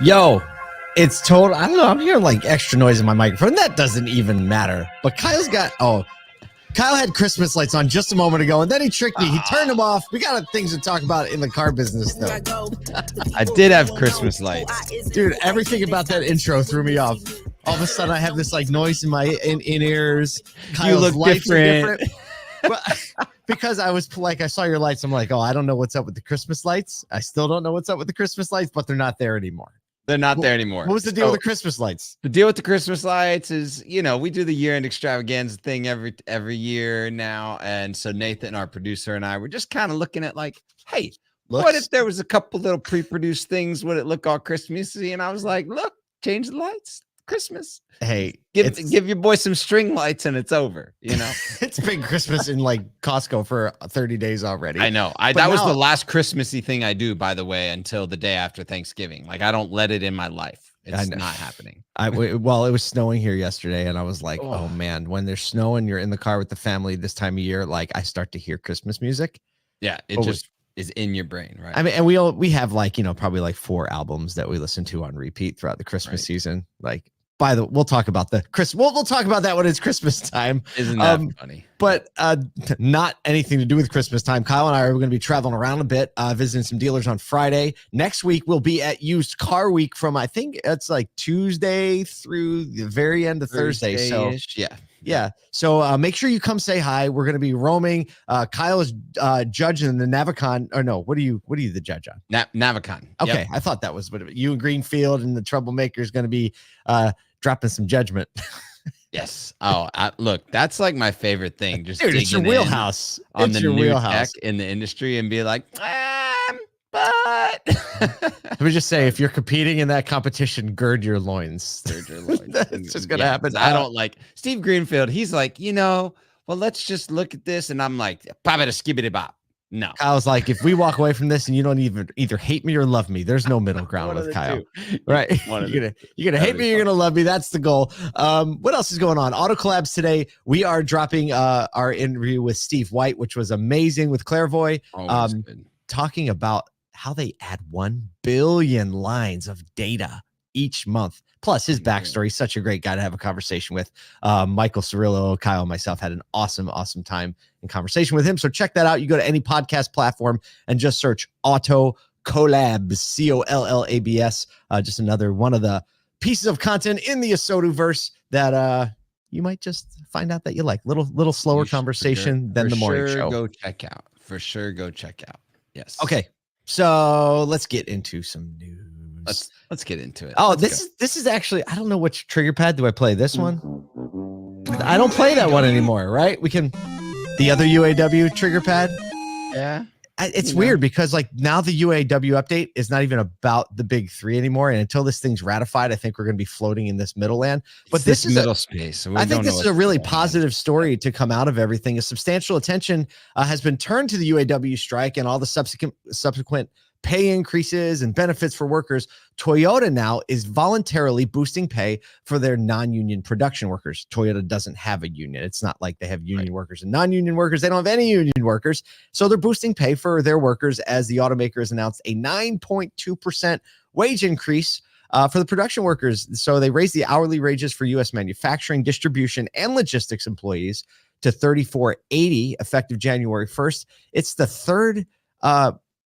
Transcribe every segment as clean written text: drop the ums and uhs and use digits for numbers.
Yo, it's total. I don't know. I'm hearing like extra noise in my microphone. That doesn't even matter. But Kyle had Christmas lights on just a moment ago, and then he tricked me. He turned them off. We got things to talk about in the car business, though. I did have Christmas lights. Dude, everything about that intro threw me off. All of a sudden, I have this like noise in my in ears. Kyle's You look lights are different. Well, because I was like, I saw your lights. I'm like, oh, I don't know what's up with the Christmas lights. I still don't know what's up with the Christmas lights, but they're not there anymore. They're not there anymore. What was the deal with the Christmas lights? The deal with the Christmas lights is, we do the year-end extravaganza thing every year now. And so Nathan, our producer, and I were just kind of looking at like, hey, what if there was a couple little pre-produced things? Would it look all Christmassy? And I was like, look, change the lights. Christmas. Hey, give your boy some string lights and it's over. It's been Christmas in like Costco for 30 days already. I know. That was the last Christmassy thing I do, by the way, until the day after Thanksgiving. Like I don't let it in my life. It's not happening. Well, it was snowing here yesterday, and I was like, oh man, when there's snow and you're in the car with the family this time of year, like I start to hear Christmas music. Yeah, it just is in your brain, right? I mean, and we have like, probably like 4 albums that we listen to on repeat throughout the Christmas season. Like, we'll talk about we'll talk about that when it's Christmas time. Isn't that funny? But not anything to do with Christmas time. Kyle and I are going to be traveling around a bit, visiting some dealers on Friday. Next week, we'll be at Used Car Week from, I think it's like Tuesday through the very end of Thursday. So yeah. So make sure you come say hi. We're going to be roaming. Kyle is judging the Navicon. Or no, what are you the judge on? Navicon. Okay, Yep. I thought that was what you and Greenfield and the Troublemaker is going to be dropping some judgment. Yes. Oh, look, that's like my favorite thing. Just dude, it's your wheelhouse. On it's the your new wheelhouse tech in the industry and be like, but let me just say, if you're competing in that competition, gird your loins. It's just gonna happen. I don't like Steve Greenfield. He's like, well, let's just look at this, and I'm like, pop it a skibbity bop. No, Kyle's like, if we walk away from this and you don't even either hate me or love me, there's no middle ground with Kyle, right? You're gonna hate me, you're gonna love me. That's the goal. What else is going on? Auto Collabs today. We are dropping our interview with Steve White, which was amazing with Clairvoy, talking about how they add 1 billion lines of data each month. Plus his backstory, such a great guy to have a conversation with. Michael Cirillo, Kyle, and myself had an awesome time in conversation with him. So check that out. You go to any podcast platform and just search Auto Collabs, Collabs. Just another one of the pieces of content in the Asotu-verse that you might just find out that you like. Little slower conversation than the morning show. For sure, go check out. Yes. Okay. So let's get into some news. Let's get into it. Oh, this is actually, I don't know which trigger pad do I play. This one? I don't play that one anymore, right? We can, the other UAW trigger pad. Yeah. It's weird because like now the UAW update is not even about the big 3 anymore. And until this thing's ratified, I think we're going to be floating in this middle land. But this is middle space. I think this is a really positive story to come out of everything. A substantial attention has been turned to the UAW strike and all the subsequent pay increases and benefits for workers. Toyota now is voluntarily boosting pay for their non-union production workers. Toyota doesn't have a union. It's not like they have union workers and non-union workers. They don't have any union workers. So they're boosting pay for their workers as the automaker has announced a 9.2% wage increase for the production workers. So they raised the hourly wages for U.S. manufacturing, distribution, and logistics employees to $34.80 effective January 1st. It's the third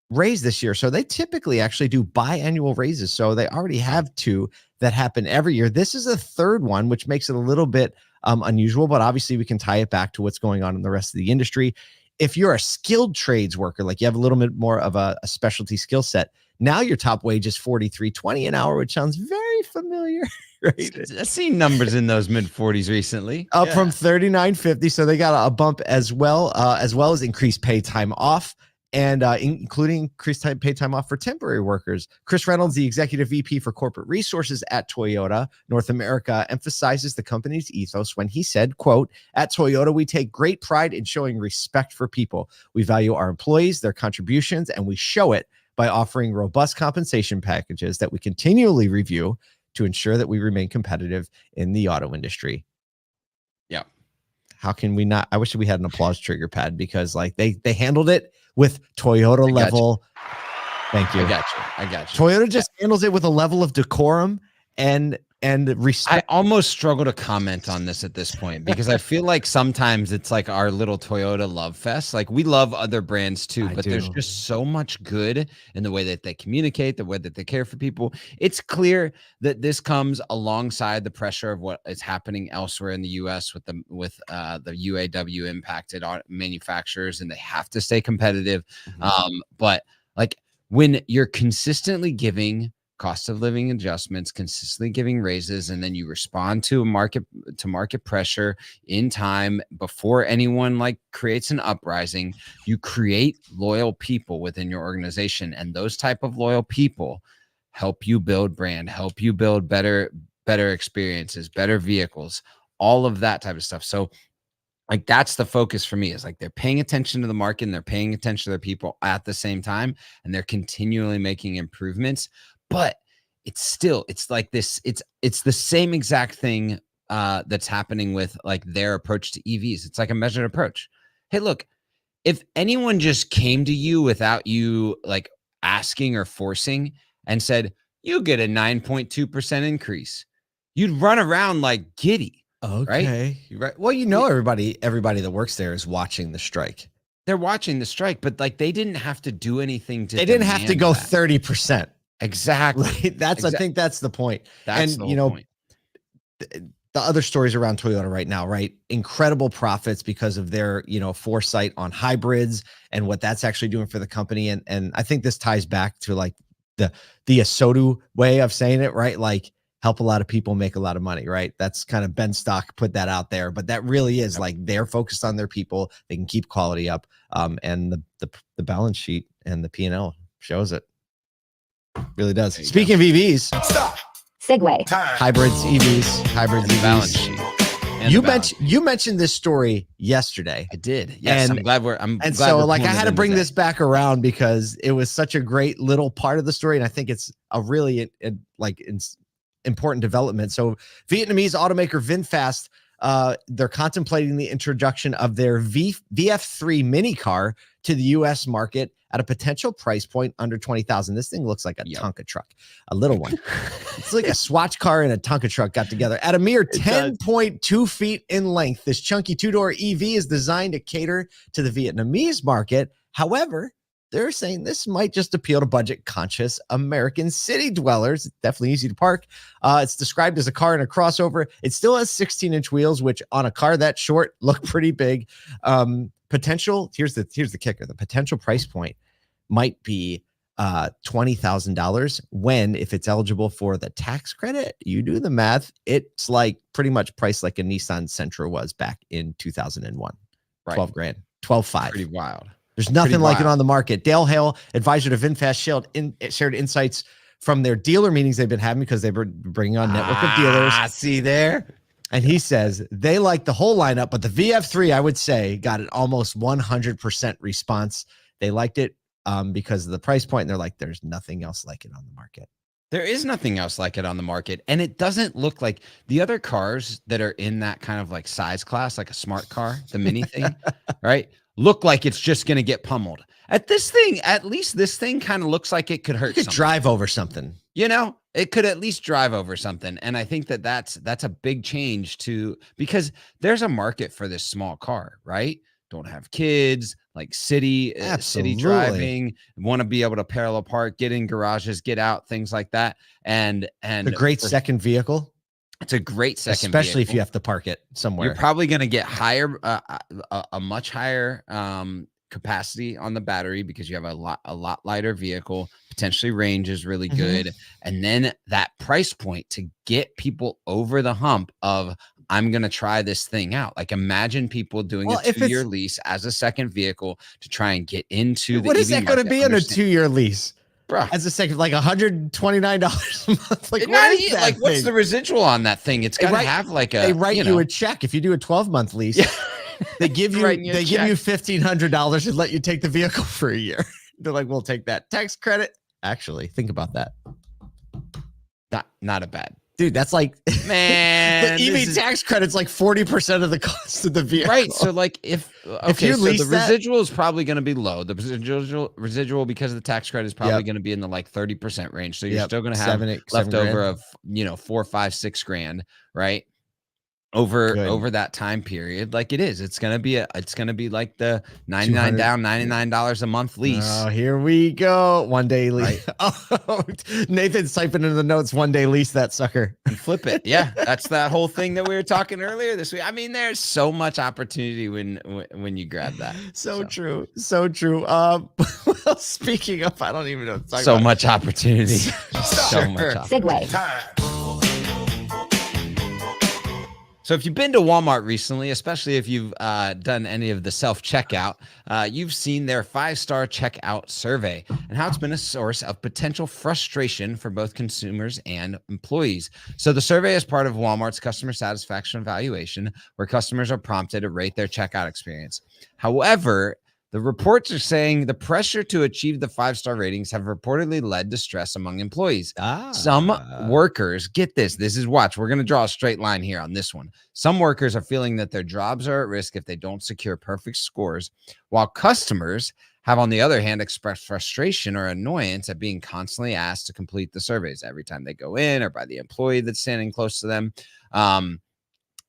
raise this year. So they typically actually do biannual raises. So they already have 2 that happen every year. This is a third one, which makes it a little bit unusual, but obviously we can tie it back to what's going on in the rest of the industry. If you're a skilled trades worker, like you have a little bit more of a specialty skill set, now your top wage is $43.20 an hour, which sounds very familiar. Right? I've seen numbers in those mid 40s recently. Up from $39.50. So they got a bump as well as increased pay time off. And including increased pay time off for temporary workers. Chris Reynolds, the executive VP for corporate resources at Toyota North America, emphasizes the company's ethos when he said, quote, "At Toyota, we take great pride in showing respect for people. We value our employees, their contributions, and we show it by offering robust compensation packages that we continually review to ensure that we remain competitive in the auto industry." Yeah. How can we not? I wish we had an applause trigger pad because like they handled it with Toyota level Thank you. I got you. I got you. Toyota just handles it with a level of decorum and respect. I almost struggle to comment on this at this point because I feel like sometimes it's like our little Toyota love fest. Like we love other brands too, but there's just so much good in the way that they communicate, the way that they care for people. It's clear that this comes alongside the pressure of what is happening elsewhere in the US with the UAW impacted manufacturers, and they have to stay competitive. But like when you're consistently giving cost of living adjustments, consistently giving raises, and then you respond to market pressure in time before anyone like creates an uprising, you create loyal people within your organization, and those type of loyal people help you build brand, help you build better experiences, better vehicles, all of that type of stuff. So like that's the focus for me, is like they're paying attention to the market and they're paying attention to their people at the same time, and they're continually making improvements. But it's like this, it's the same exact thing that's happening with like their approach to EVs. It's like a measured approach. Hey, look, if anyone just came to you without you like asking or forcing and said, you get a 9.2% increase, you'd run around like giddy. Okay. Right. Well, everybody that works there is watching the strike. They're watching the strike, but like they didn't have to do anything to. They didn't have to go 30%. Exactly. Right? I think that's the point. That's the whole point. The other stories around Toyota right now, right? Incredible profits because of their, foresight on hybrids and what that's actually doing for the company. And I think this ties back to like the Asotu way of saying it, right? Like help a lot of people make a lot of money, right? That's kind of Ben Stock put that out there, but that really is like they're focused on their people. They can keep quality up. And the balance sheet and the P&L shows it. Really does. Speaking of EVs, segue. Hybrids, EVs, balance sheet. You mentioned this story yesterday. I did. Yes, and, I'm glad we're. I had to bring this back around because it was such a great little part of the story, and I think it's a really important development. So, Vietnamese automaker VinFast, they're contemplating the introduction of their VF3 mini car to the U.S. market at a potential price point under $20,000. This thing looks like a Tonka truck, a little one. It's like a Swatch car and a Tonka truck got together. At a mere 10.2 feet in length, this chunky two-door EV is designed to cater to the Vietnamese market. However, they're saying this might just appeal to budget-conscious American city dwellers. It's definitely easy to park. It's described as a car and a crossover. It still has 16-inch wheels, which on a car that short look pretty big. Potential, here's the kicker. The potential price point might be $20,000 when, if it's eligible for the tax credit, you do the math, it's like pretty much priced like a Nissan Sentra was back in 2001. Right. 12 grand, 12.5. Pretty wild. There's nothing like it on the market. Dale Hale, advisor to VinFast, shared insights from their dealer meetings they've been having because they were bringing on network of dealers. See there? And he says they like the whole lineup, but the VF3, I would say, got an almost 100% response. They liked it because of the price point, and they're like, there's nothing else like it on the market. There is nothing else like it on the market. And it doesn't look like the other cars that are in that kind of like size class, like a smart car, the mini thing, right? Look like it's just going to get pummeled. At least this thing kind of looks like it could hurt. It could drive over something. It could at least drive over something. And I think that's a big change because there's a market for this small car, right? Don't have kids, like city driving, want to be able to parallel park, get in garages, get out, things like that. And a great second vehicle. It's a great second, especially vehicle. If you have to park it somewhere. You're probably going to get a much higher capacity on the battery because you have a lot lighter vehicle. Potentially range is really good, and then that price point to get people over the hump of I'm going to try this thing out. Like imagine people doing a 2-year lease as a second vehicle to try and get into the. What is that going to be on a 2-year lease? Bro, as a second, like $129 a month. Like, what's the residual on that thing? It's got to have like they write you a check if you do a 12-month lease. Yeah. They give you $1,500 and let you take the vehicle for a year. They're like, we'll take that tax credit. Actually, think about that. Not a bad. Dude, that's like Man, the EV tax credit's like 40% of the cost of the vehicle. Right. So like if you so lease the residual is probably going to be low. The residual because of the tax credit is probably going to be in the like 30% range. So you're still going to have leftover of, you know, 4, 5, 6 grand, right? Over that time period. Like it's gonna be like the 99 down, $99 a month lease. Oh, here we go. 1 day lease. Right. Oh, Nathan's typing in the notes, 1 day lease that sucker and flip it. Yeah, that's that whole thing that we were talking earlier this week. I mean, there's so much opportunity when you grab that. So true. Well, speaking of, I don't even know what to talk so about. Much opportunity. So much opportunity. Segue. So if you've been to Walmart recently, especially if you've done any of the self-checkout, you've seen their 5-star checkout survey and how it's been a source of potential frustration for both consumers and employees. So the survey is part of Walmart's customer satisfaction evaluation, where customers are prompted to rate their checkout experience. However, the reports are saying the pressure to achieve the 5-star ratings have reportedly led to stress among employees. Some workers, get this, watch, we're going to draw a straight line here on this one. Some workers are feeling that their jobs are at risk if they don't secure perfect scores, while customers have, on the other hand, expressed frustration or annoyance at being constantly asked to complete the surveys every time they go in or by the employee that's standing close to them.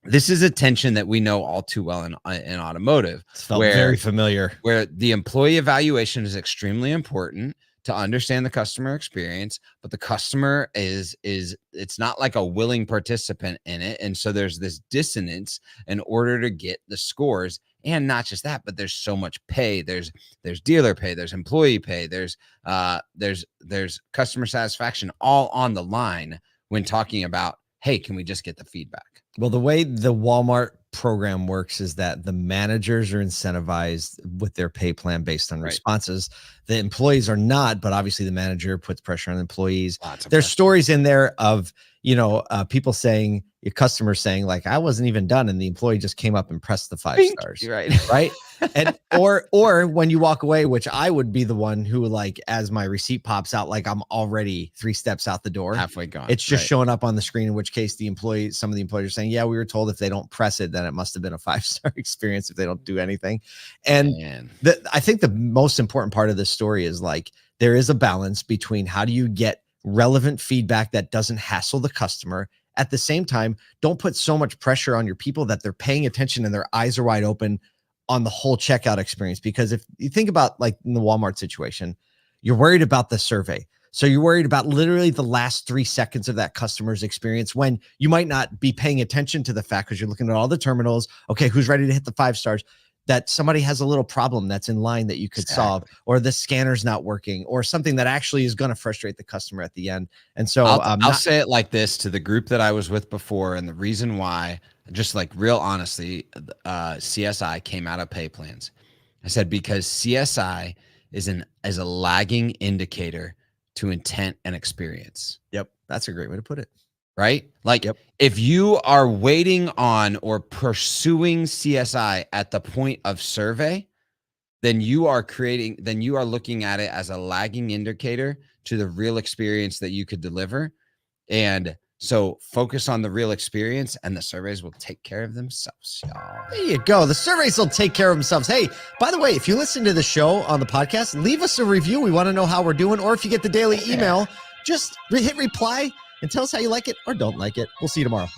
This is a tension that we know all too well in automotive. It's felt very familiar. Where the employee evaluation is extremely important to understand the customer experience, but the customer is it's not like a willing participant in it. And so there's this dissonance in order to get the scores. And not just that, but there's so much pay. There's dealer pay, there's employee pay, there's customer satisfaction all on the line when talking about, hey, can we just get the feedback? Well, the way the Walmart program works is that the managers are incentivized with their pay plan based on responses. The employees are not, but obviously the manager puts pressure on employees. There's stories in there of, people saying, your customers saying like, I wasn't even done. And the employee just came up and pressed the 5 stars. Right. And, or when you walk away, which I would be the one who, like, as my receipt pops out, like I'm already 3 steps out the door, halfway gone. It's just showing up on the screen, in which case some of the employers are saying, yeah, we were told if they don't press it, then it must've been a 5-star experience if they don't do anything. And I think the most important part of this story is like, there is a balance between how do you get relevant feedback that doesn't hassle the customer. At the same time, don't put so much pressure on your people that they're paying attention and their eyes are wide open on the whole checkout experience. Because if you think about, like, in the Walmart situation, you're worried about the survey. So you're worried about literally the last 3 seconds of that customer's experience, when you might not be paying attention to the fact, because you're looking at all the terminals. Okay, who's ready to hit the 5 stars? That somebody has a little problem that's in line that you could solve, or the scanner's not working, or something that actually is going to frustrate the customer at the end. And so I'll say it like this to the group that I was with before. And the reason why, just like real honestly, CSI came out of pay plans. I said, because CSI is a lagging indicator to intent and experience. Yep. That's a great way to put it. Right? Like, if you are waiting on or pursuing CSI at the point of survey, then you are looking at it as a lagging indicator to the real experience that you could deliver. And so focus on the real experience, and the surveys will take care of themselves, y'all. There you go. The surveys will take care of themselves. Hey, by the way, if you listen to the show on the podcast, leave us a review. We want to know how we're doing. Or if you get the daily email, just hit reply and tell us how you like it or don't like it. We'll see you tomorrow.